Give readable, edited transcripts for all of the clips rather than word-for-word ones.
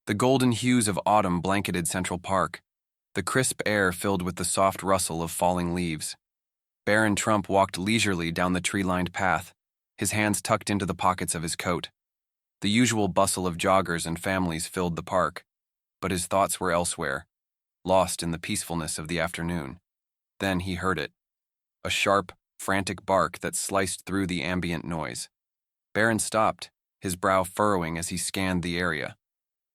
The golden hues of autumn blanketed Central Park, the crisp air filled with the soft rustle of falling leaves. Barron Trump walked leisurely down the tree-lined path, his hands tucked into the pockets of his coat. The usual bustle of joggers and families filled the park, but his thoughts were elsewhere, lost in the peacefulness of the afternoon. Then he heard it, a sharp, frantic bark that sliced through the ambient noise. Barron stopped, his brow furrowing as he scanned the area.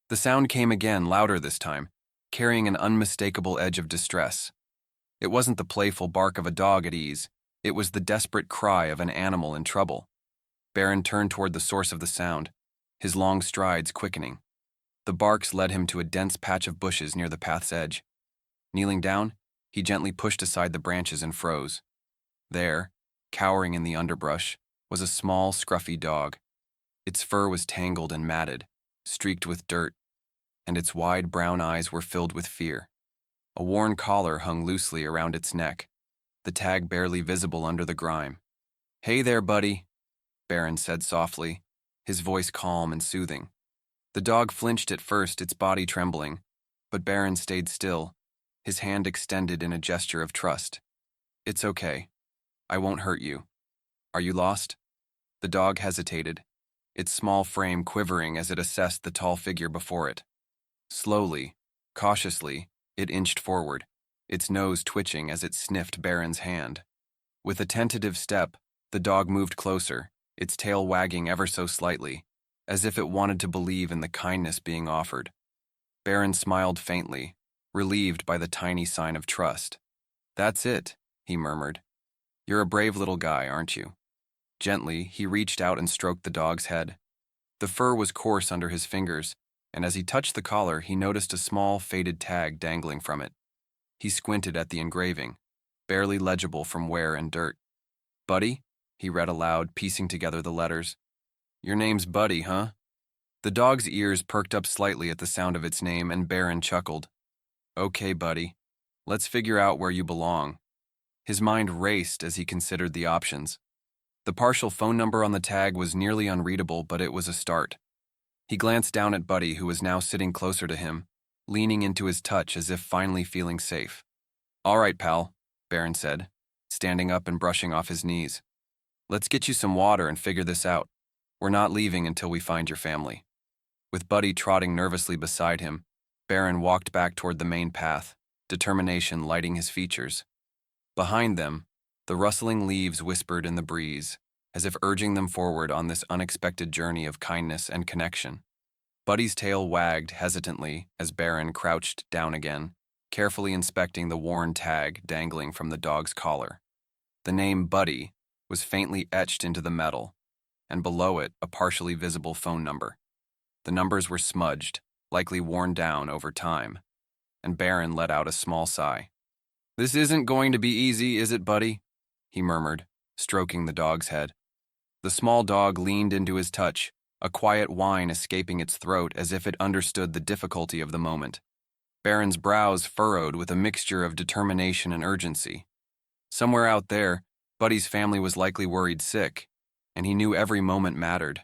The sound came again, louder this time, carrying an unmistakable edge of distress. It wasn't the playful bark of a dog at ease, it was the desperate cry of an animal in trouble. Barron turned toward the source of the sound, his long strides quickening. The barks led him to a dense patch of bushes near the path's edge. Kneeling down, he gently pushed aside the branches and froze. There, cowering in the underbrush, was a small, scruffy dog. Its fur was tangled and matted, streaked with dirt, and its wide brown eyes were filled with fear. A worn collar hung loosely around its neck, the tag barely visible under the grime. "Hey there, buddy," Barron said softly, his voice calm and soothing. The dog flinched at first, its body trembling, but Barron stayed still, his hand extended in a gesture of trust. "It's okay. I won't hurt you. Are you lost?" The dog hesitated, its small frame quivering as it assessed the tall figure before it. Slowly, cautiously, it inched forward, its nose twitching as it sniffed Barron's hand. With a tentative step, the dog moved closer, its tail wagging ever so slightly, as if it wanted to believe in the kindness being offered. Barron smiled faintly, relieved by the tiny sign of trust. "That's it," he murmured. "You're a brave little guy, aren't you?" Gently, he reached out and stroked the dog's head. The fur was coarse under his fingers, and as he touched the collar, he noticed a small, faded tag dangling from it. He squinted at the engraving, barely legible from wear and dirt. "Buddy?" he read aloud, piecing together the letters. "Your name's Buddy, huh?" The dog's ears perked up slightly at the sound of its name, and Barron chuckled. "Okay, buddy. Let's figure out where you belong." His mind raced as he considered the options. The partial phone number on the tag was nearly unreadable, but it was a start. He glanced down at Buddy, who was now sitting closer to him, leaning into his touch as if finally feeling safe. "All right, pal," Barron said, standing up and brushing off his knees. "Let's get you some water and figure this out. We're not leaving until we find your family." With Buddy trotting nervously beside him, Barron walked back toward the main path, determination lighting his features. Behind them, the rustling leaves whispered in the breeze, as if urging them forward on this unexpected journey of kindness and connection. Buddy's tail wagged hesitantly as Barron crouched down again, carefully inspecting the worn tag dangling from the dog's collar. The name Buddy was faintly etched into the metal, and below it a partially visible phone number. The numbers were smudged, likely worn down over time, and Barron let out a small sigh. "This isn't going to be easy, is it, Buddy?" he murmured, stroking the dog's head. The small dog leaned into his touch, a quiet whine escaping its throat as if it understood the difficulty of the moment. Barron's brows furrowed with a mixture of determination and urgency. Somewhere out there, Buddy's family was likely worried sick, and he knew every moment mattered.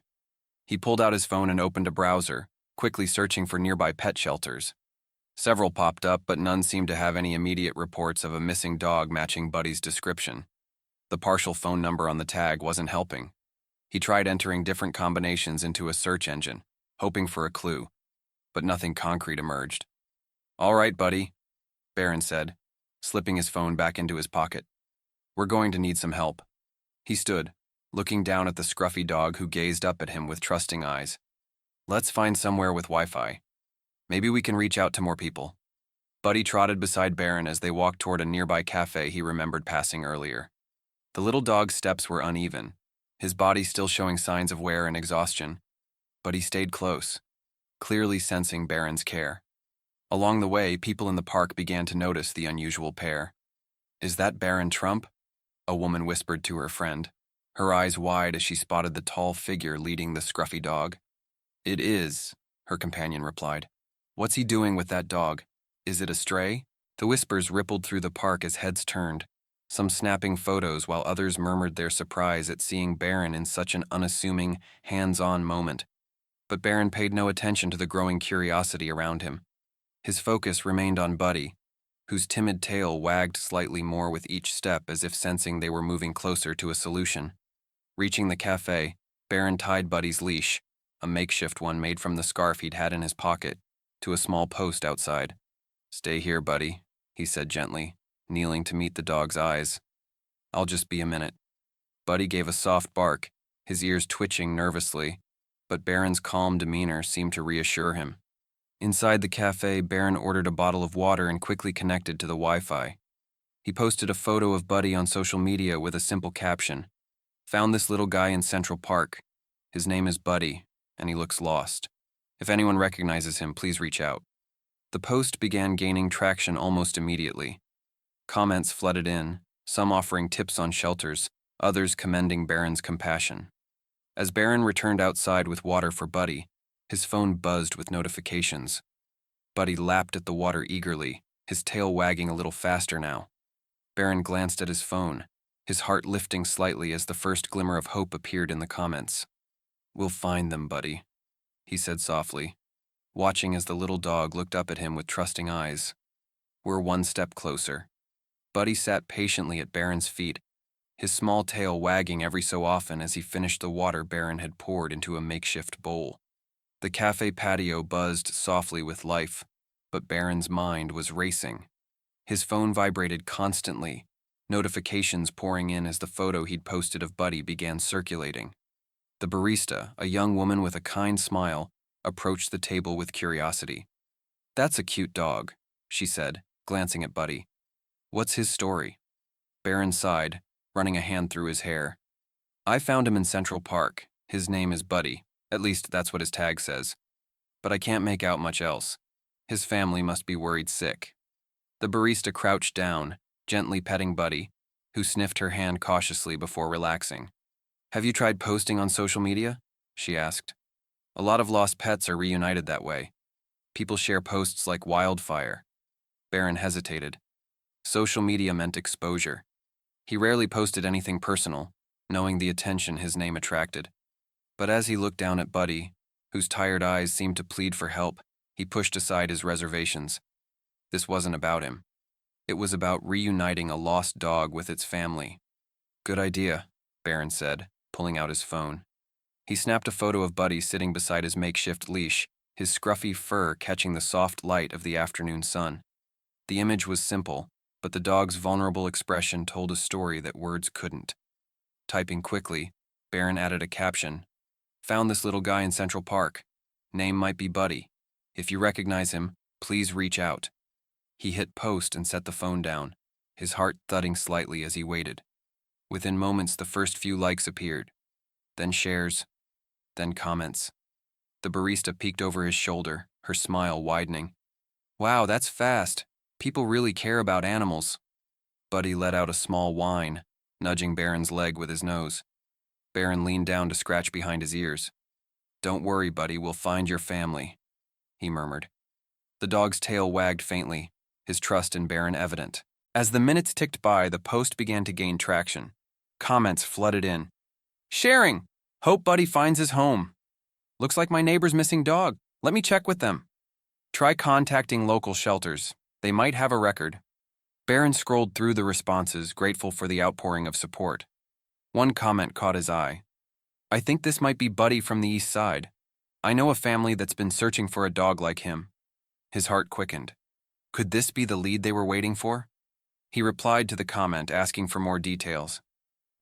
He pulled out his phone and opened a browser, quickly searching for nearby pet shelters. Several popped up, but none seemed to have any immediate reports of a missing dog matching Buddy's description. The partial phone number on the tag wasn't helping. He tried entering different combinations into a search engine, hoping for a clue, but nothing concrete emerged. "All right, Buddy," Barron said, slipping his phone back into his pocket. "We're going to need some help." He stood, looking down at the scruffy dog who gazed up at him with trusting eyes. "Let's find somewhere with Wi-Fi. Maybe we can reach out to more people." Buddy trotted beside Barron as they walked toward a nearby cafe he remembered passing earlier. The little dog's steps were uneven, his body still showing signs of wear and exhaustion, but he stayed close, clearly sensing Barron's care. Along the way, people in the park began to notice the unusual pair. "Is that Barron Trump?" a woman whispered to her friend, her eyes wide as she spotted the tall figure leading the scruffy dog. "It is," her companion replied. "What's he doing with that dog? Is it a stray?" The whispers rippled through the park as heads turned, some snapping photos while others murmured their surprise at seeing Barron in such an unassuming, hands-on moment. But Barron paid no attention to the growing curiosity around him. His focus remained on Buddy, whose timid tail wagged slightly more with each step as if sensing they were moving closer to a solution. Reaching the cafe, Barron tied Buddy's leash, a makeshift one made from the scarf he'd had in his pocket, to a small post outside. "Stay here, Buddy," he said gently, kneeling to meet the dog's eyes. "I'll just be a minute." Buddy gave a soft bark, his ears twitching nervously, but Barron's calm demeanor seemed to reassure him. Inside the cafe, Barron ordered a bottle of water and quickly connected to the Wi-Fi. He posted a photo of Buddy on social media with a simple caption: "Found this little guy in Central Park. His name is Buddy, and he looks lost. If anyone recognizes him, please reach out." The post began gaining traction almost immediately. Comments flooded in, some offering tips on shelters, others commending Barron's compassion. As Barron returned outside with water for Buddy, his phone buzzed with notifications. Buddy lapped at the water eagerly, his tail wagging a little faster now. Barron glanced at his phone, his heart lifting slightly as the first glimmer of hope appeared in the comments. "We'll find them, Buddy," he said softly, watching as the little dog looked up at him with trusting eyes. "We're one step closer." Buddy sat patiently at Barron's feet, his small tail wagging every so often as he finished the water Barron had poured into a makeshift bowl. The cafe patio buzzed softly with life, but Barron's mind was racing. His phone vibrated constantly, notifications pouring in as the photo he'd posted of Buddy began circulating. The barista, a young woman with a kind smile, approached the table with curiosity. "That's a cute dog," she said, glancing at Buddy. "What's his story?" Barron sighed, running a hand through his hair. "I found him in Central Park. His name is Buddy. At least that's what his tag says. But I can't make out much else. His family must be worried sick." The barista crouched down, gently petting Buddy, who sniffed her hand cautiously before relaxing. "Have you tried posting on social media?" she asked. "A lot of lost pets are reunited that way. People share posts like wildfire." Barron hesitated. Social media meant exposure. He rarely posted anything personal, knowing the attention his name attracted. But as he looked down at Buddy, whose tired eyes seemed to plead for help, he pushed aside his reservations. This wasn't about him. It was about reuniting a lost dog with its family. "Good idea," Barron said, pulling out his phone. He snapped a photo of Buddy sitting beside his makeshift leash, his scruffy fur catching the soft light of the afternoon sun. The image was simple, but the dog's vulnerable expression told a story that words couldn't. Typing quickly, Barron added a caption: "Found this little guy in Central Park. Name might be Buddy. If you recognize him, please reach out." He hit post and set the phone down, his heart thudding slightly as he waited. Within moments, the first few likes appeared, then shares, then comments. The barista peeked over his shoulder, her smile widening. "Wow, that's fast. People really care about animals." Buddy let out a small whine, nudging Barron's leg with his nose. Barron leaned down to scratch behind his ears. "Don't worry, Buddy, we'll find your family," he murmured. The dog's tail wagged faintly, his trust in Barron evident. As the minutes ticked by, the post began to gain traction. Comments flooded in. "Sharing! Hope Buddy finds his home. Looks like my neighbor's missing dog. Let me check with them. Try contacting local shelters. They might have a record." Barron scrolled through the responses, grateful for the outpouring of support. One comment caught his eye. "I think this might be Buddy from the East Side. I know a family that's been searching for a dog like him." His heart quickened. Could this be the lead they were waiting for? He replied to the comment, asking for more details.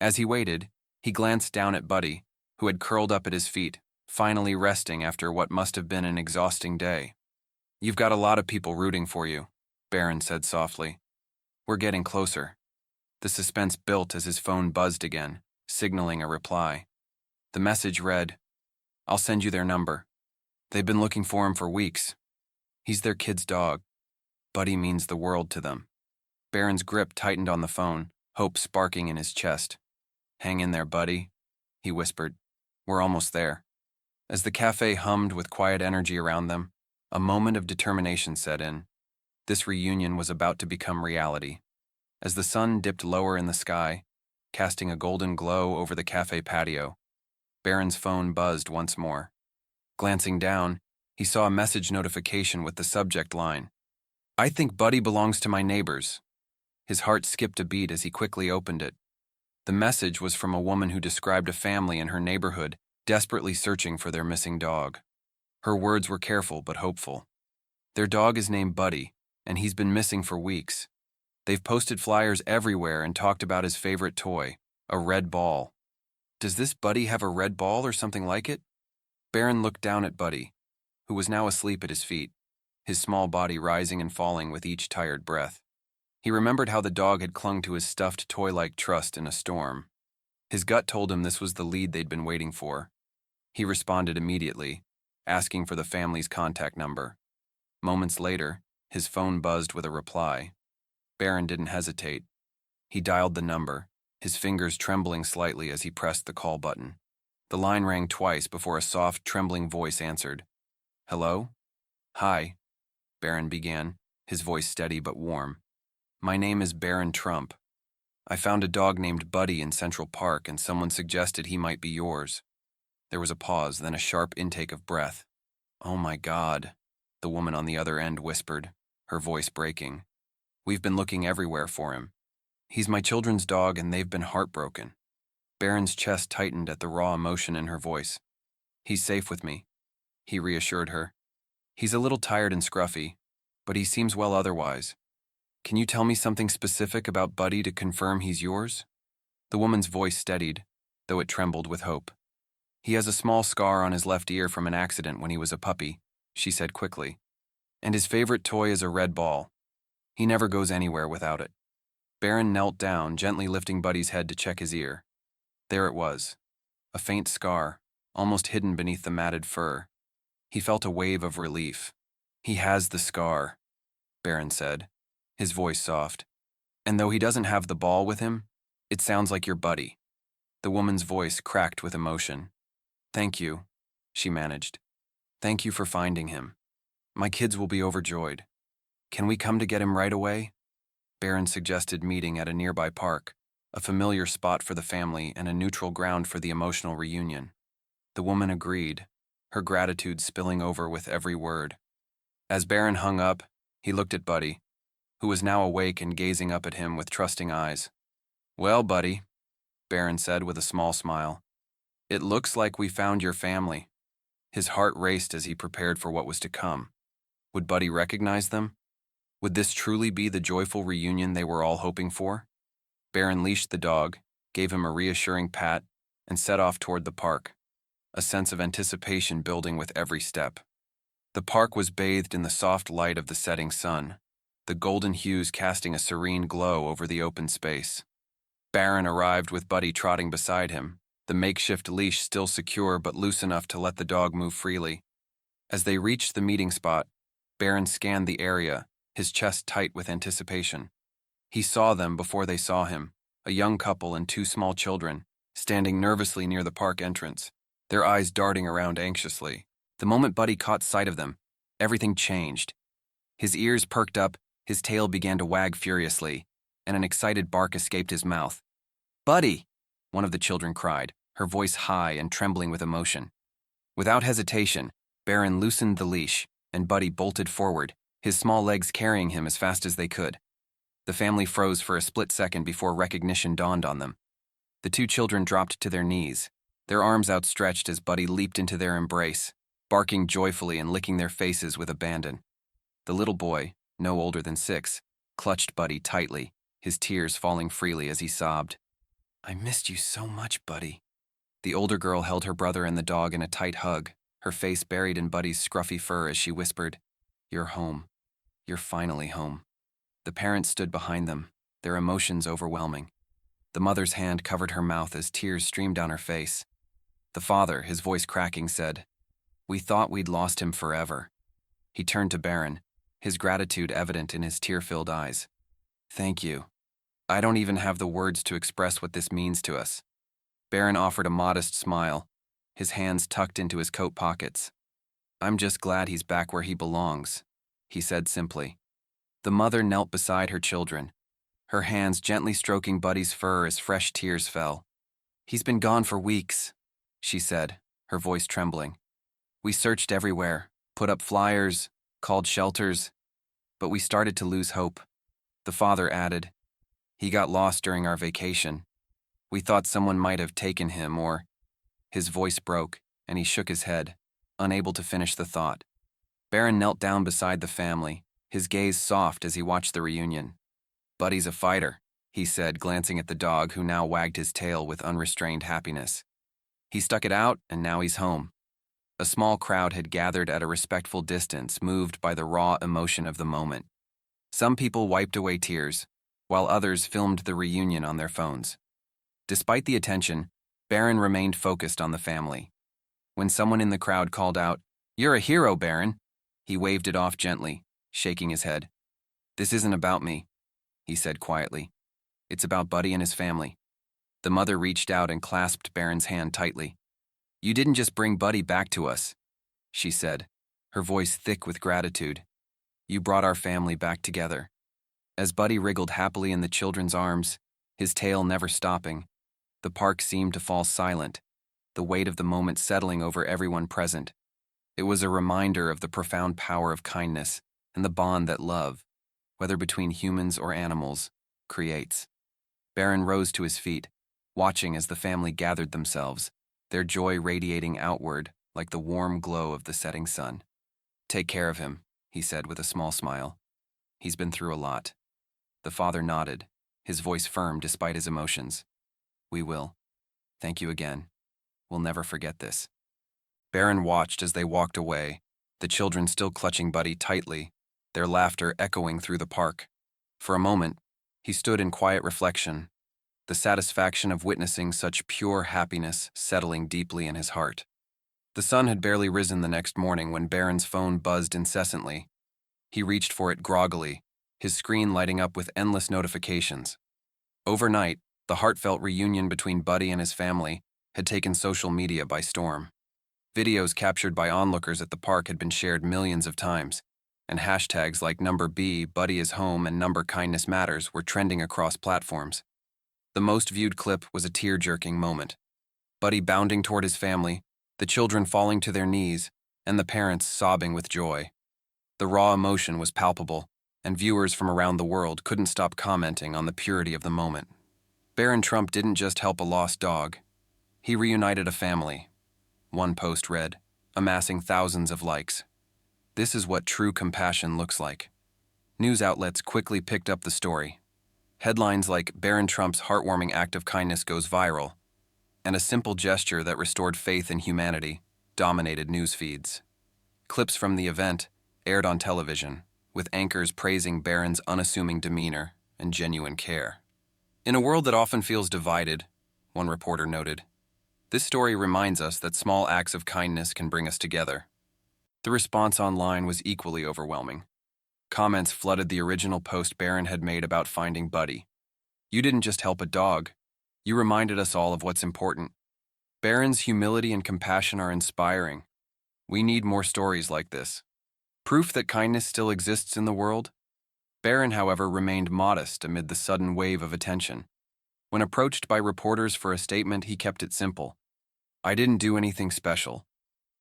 As he waited, he glanced down at Buddy, who had curled up at his feet, finally resting after what must have been an exhausting day. "You've got a lot of people rooting for you," Barron said softly. "We're getting closer." The suspense built as his phone buzzed again, signaling a reply. The message read, "I'll send you their number. They've been looking for him for weeks. He's their kid's dog. Buddy means the world to them." Barron's grip tightened on the phone, hope sparking in his chest. "Hang in there, Buddy," he whispered. "We're almost there." As the cafe hummed with quiet energy around them, a moment of determination set in. This reunion was about to become reality. As the sun dipped lower in the sky, casting a golden glow over the cafe patio, Barron's phone buzzed once more. Glancing down, he saw a message notification with the subject line, "I think Buddy belongs to my neighbors." His heart skipped a beat as he quickly opened it. The message was from a woman who described a family in her neighborhood desperately searching for their missing dog. Her words were careful but hopeful. Their dog is named Buddy, and he's been missing for weeks. They've posted flyers everywhere and talked about his favorite toy, a red ball. Does this Buddy have a red ball or something like it? Barron looked down at Buddy, who was now asleep at his feet, his small body rising and falling with each tired breath. He remembered how the dog had clung to his stuffed toy-like trust in a storm. His gut told him this was the lead they'd been waiting for. He responded immediately, asking for the family's contact number. Moments later, his phone buzzed with a reply. Barron didn't hesitate. He dialed the number, his fingers trembling slightly as he pressed the call button. The line rang twice before a soft, trembling voice answered. "Hello?" "Hi," Barron began, his voice steady but warm. "My name is Barron Trump. I found a dog named Buddy in Central Park and someone suggested he might be yours." There was a pause, then a sharp intake of breath. "Oh my God," the woman on the other end whispered, her voice breaking. "We've been looking everywhere for him. He's my children's dog and they've been heartbroken." Barron's chest tightened at the raw emotion in her voice. "He's safe with me," he reassured her. "He's a little tired and scruffy, but he seems well otherwise. Can you tell me something specific about Buddy to confirm he's yours?" The woman's voice steadied, though it trembled with hope. "He has a small scar on his left ear from an accident when he was a puppy," she said quickly. "And his favorite toy is a red ball. He never goes anywhere without it." Barron knelt down, gently lifting Buddy's head to check his ear. There it was, a faint scar, almost hidden beneath the matted fur. He felt a wave of relief. "He has the scar," Barron said, his voice soft. "And though he doesn't have the ball with him, it sounds like your Buddy." The woman's voice cracked with emotion. "Thank you," she managed. "Thank you for finding him. My kids will be overjoyed. Can we come to get him right away?" Barron suggested meeting at a nearby park, a familiar spot for the family and a neutral ground for the emotional reunion. The woman agreed, her gratitude spilling over with every word. As Barron hung up, he looked at Buddy, who was now awake and gazing up at him with trusting eyes. "Well, Buddy," Barron said with a small smile, "it looks like we found your family." His heart raced as he prepared for what was to come. Would Buddy recognize them? Would this truly be the joyful reunion they were all hoping for? Barron leashed the dog, gave him a reassuring pat, and set off toward the park, a sense of anticipation building with every step. The park was bathed in the soft light of the setting sun, the golden hues casting a serene glow over the open space. Barron arrived with Buddy trotting beside him, the makeshift leash still secure but loose enough to let the dog move freely. As they reached the meeting spot, Barron scanned the area, his chest tight with anticipation. He saw them before they saw him, a young couple and two small children, standing nervously near the park entrance, their eyes darting around anxiously. The moment Buddy caught sight of them, everything changed. His ears perked up, his tail began to wag furiously, and an excited bark escaped his mouth. "Buddy!" one of the children cried, her voice high and trembling with emotion. Without hesitation, Barron loosened the leash, and Buddy bolted forward, his small legs carrying him as fast as they could. The family froze for a split second before recognition dawned on them. The two children dropped to their knees, their arms outstretched as Buddy leaped into their embrace, barking joyfully and licking their faces with abandon. The little boy, no older than 6, clutched Buddy tightly, his tears falling freely as he sobbed. "I missed you so much, Buddy." The older girl held her brother and the dog in a tight hug, her face buried in Buddy's scruffy fur as she whispered, "You're home. You're finally home." The parents stood behind them, their emotions overwhelming. The mother's hand covered her mouth as tears streamed down her face. The father, his voice cracking, said, "We thought we'd lost him forever." He turned to Barron, his gratitude evident in his tear-filled eyes. "Thank you. I don't even have the words to express what this means to us." Barron offered a modest smile, his hands tucked into his coat pockets. "I'm just glad he's back where he belongs," he said simply. The mother knelt beside her children, her hands gently stroking Buddy's fur as fresh tears fell. "He's been gone for weeks," she said, her voice trembling. We searched everywhere, put up flyers, called shelters, but we started to lose hope. The father added, "He got lost during our vacation. We thought someone might have taken him or—" His voice broke, and he shook his head, unable to finish the thought. Barron knelt down beside the family, his gaze soft as he watched the reunion. "Buddy's a fighter," he said, glancing at the dog who now wagged his tail with unrestrained happiness. "He stuck it out, and now he's home." A small crowd had gathered at a respectful distance, moved by the raw emotion of the moment. Some people wiped away tears, while others filmed the reunion on their phones. Despite the attention, Barron remained focused on the family. When someone in the crowd called out, "You're a hero, Barron," he waved it off gently, shaking his head. "This isn't about me," he said quietly. "It's about Buddy and his family." The mother reached out and clasped Barron's hand tightly. "You didn't just bring Buddy back to us," she said, her voice thick with gratitude. "You brought our family back together." As Buddy wriggled happily in the children's arms, his tail never stopping, the park seemed to fall silent, the weight of the moment settling over everyone present. It was a reminder of the profound power of kindness and the bond that love, whether between humans or animals, creates. Barron rose to his feet, watching as the family gathered themselves, their joy radiating outward like the warm glow of the setting sun. "Take care of him," he said with a small smile. "He's been through a lot." The father nodded, his voice firm despite his emotions. "We will. Thank you again. We'll never forget this." Barron watched as they walked away, the children still clutching Buddy tightly, their laughter echoing through the park. For a moment, he stood in quiet reflection, the satisfaction of witnessing such pure happiness settling deeply in his heart. The sun had barely risen the next morning when Barron's phone buzzed incessantly. He reached for it groggily, his screen lighting up with endless notifications. Overnight, the heartfelt reunion between Buddy and his family had taken social media by storm. Videos captured by onlookers at the park had been shared millions of times, and hashtags like #B, Buddy is home, and #Kindness Matters were trending across platforms. The most viewed clip was a tear-jerking moment. Buddy bounding toward his family, the children falling to their knees, and the parents sobbing with joy. The raw emotion was palpable, and viewers from around the world couldn't stop commenting on the purity of the moment. Barron Trump didn't just help a lost dog. He reunited a family. One post read, amassing thousands of likes. "This is what true compassion looks like." News outlets quickly picked up the story. Headlines like "Barron Trump's heartwarming act of kindness goes viral," and "a simple gesture that restored faith in humanity" dominated news feeds. Clips from the event aired on television, with anchors praising Barron's unassuming demeanor and genuine care. "In a world that often feels divided," one reporter noted, "this story reminds us that small acts of kindness can bring us together." The response online was equally overwhelming. Comments flooded the original post Barron had made about finding Buddy. "You didn't just help a dog. You reminded us all of what's important." Barron's humility and compassion are inspiring. We need more stories like this. Proof that kindness still exists in the world? Barron, however, remained modest amid the sudden wave of attention. When approached by reporters for a statement, he kept it simple. "I didn't do anything special.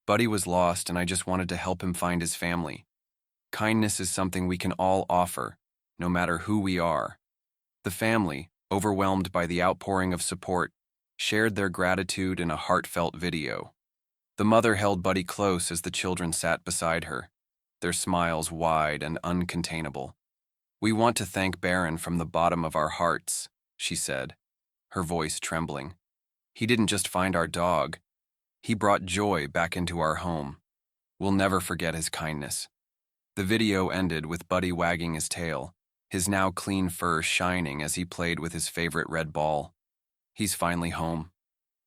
Buddy was lost, and I just wanted to help him find his family. Kindness is something we can all offer, no matter who we are." The family, overwhelmed by the outpouring of support, shared their gratitude in a heartfelt video. The mother held Buddy close as the children sat beside her, their smiles wide and uncontainable. "We want to thank Barron from the bottom of our hearts," she said, her voice trembling. "He didn't just find our dog. He brought joy back into our home. We'll never forget his kindness." The video ended with Buddy wagging his tail, his now clean fur shining as he played with his favorite red ball. "He's finally home,"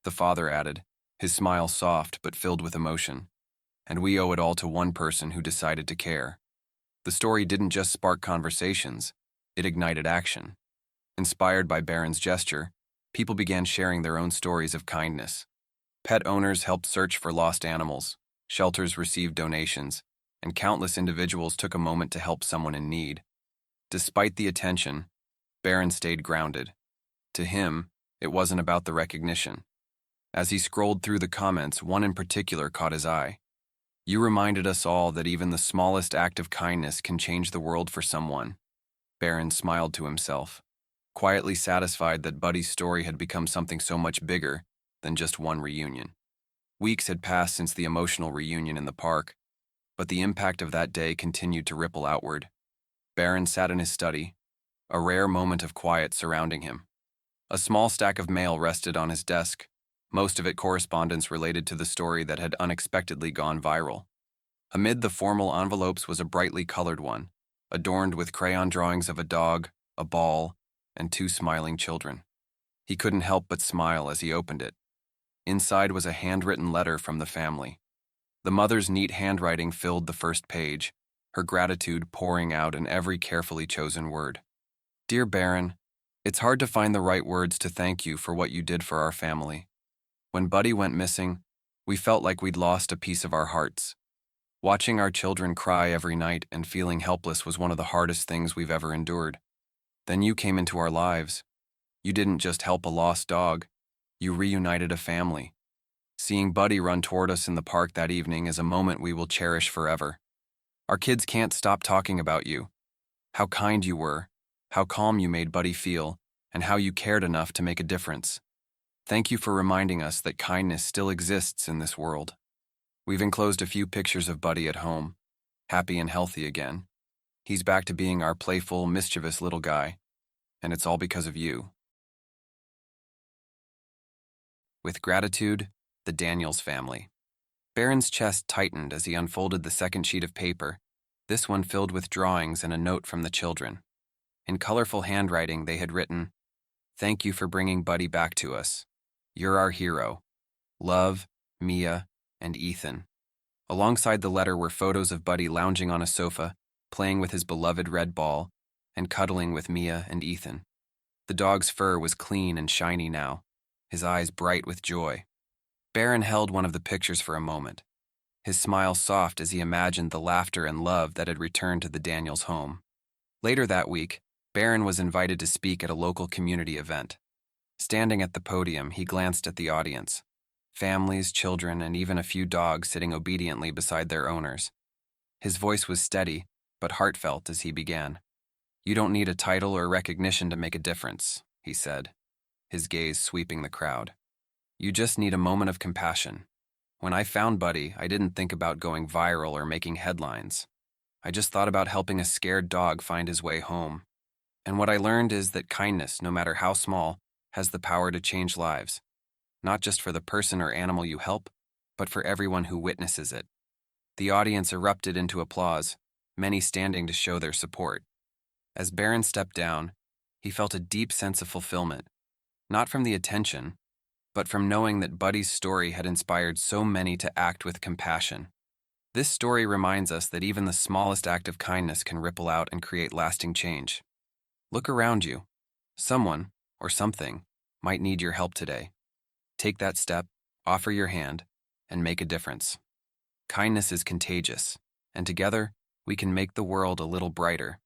the father added, his smile soft but filled with emotion. "And we owe it all to one person who decided to care." The story didn't just spark conversations, it ignited action. Inspired by Barron's gesture, people began sharing their own stories of kindness. Pet owners helped search for lost animals, shelters received donations, and countless individuals took a moment to help someone in need. Despite the attention, Barron stayed grounded. To him, it wasn't about the recognition. As he scrolled through the comments, one in particular caught his eye. You reminded us all that even the smallest act of kindness can change the world for someone. Barron smiled to himself, quietly satisfied that Buddy's story had become something so much bigger than just one reunion. Weeks had passed since the emotional reunion in the park, but the impact of that day continued to ripple outward. Barron sat in his study, a rare moment of quiet surrounding him. A small stack of mail rested on his desk, most of it correspondence related to the story that had unexpectedly gone viral. Amid the formal envelopes was a brightly colored one, adorned with crayon drawings of a dog, a ball, and two smiling children. He couldn't help but smile as he opened it. Inside was a handwritten letter from the family. The mother's neat handwriting filled the first page, her gratitude pouring out in every carefully chosen word. Dear Barron, it's hard to find the right words to thank you for what you did for our family. When Buddy went missing, we felt like we'd lost a piece of our hearts. Watching our children cry every night and feeling helpless was one of the hardest things we've ever endured. Then you came into our lives. You didn't just help a lost dog, you reunited a family. Seeing Buddy run toward us in the park that evening is a moment we will cherish forever. Our kids can't stop talking about you. How kind you were, how calm you made Buddy feel, and how you cared enough to make a difference. Thank you for reminding us that kindness still exists in this world. We've enclosed a few pictures of Buddy at home, happy and healthy again. He's back to being our playful, mischievous little guy, and it's all because of you. With gratitude, the Daniels family. Barron's chest tightened as he unfolded the second sheet of paper, this one filled with drawings and a note from the children. In colorful handwriting, they had written, "Thank you for bringing Buddy back to us. You're our hero. Love, Mia, and Ethan." Alongside the letter were photos of Buddy lounging on a sofa, playing with his beloved red ball, and cuddling with Mia and Ethan. The dog's fur was clean and shiny now, his eyes bright with joy. Barron held one of the pictures for a moment, his smile soft as he imagined the laughter and love that had returned to the Daniels home. Later that week, Barron was invited to speak at a local community event. Standing at the podium, he glanced at the audience. Families, children, and even a few dogs sitting obediently beside their owners. His voice was steady, but heartfelt as he began. "You don't need a title or recognition to make a difference," he said, his gaze sweeping the crowd. "You just need a moment of compassion. When I found Buddy, I didn't think about going viral or making headlines. I just thought about helping a scared dog find his way home. And what I learned is that kindness, no matter how small, has the power to change lives. Not just for the person or animal you help, but for everyone who witnesses it." The audience erupted into applause, many standing to show their support. As Barron stepped down, he felt a deep sense of fulfillment, not from the attention, but from knowing that Buddy's story had inspired so many to act with compassion. This story reminds us that even the smallest act of kindness can ripple out and create lasting change. Look around you. Someone, or something, might need your help today. Take that step, offer your hand, and make a difference. Kindness is contagious, and together, we can make the world a little brighter.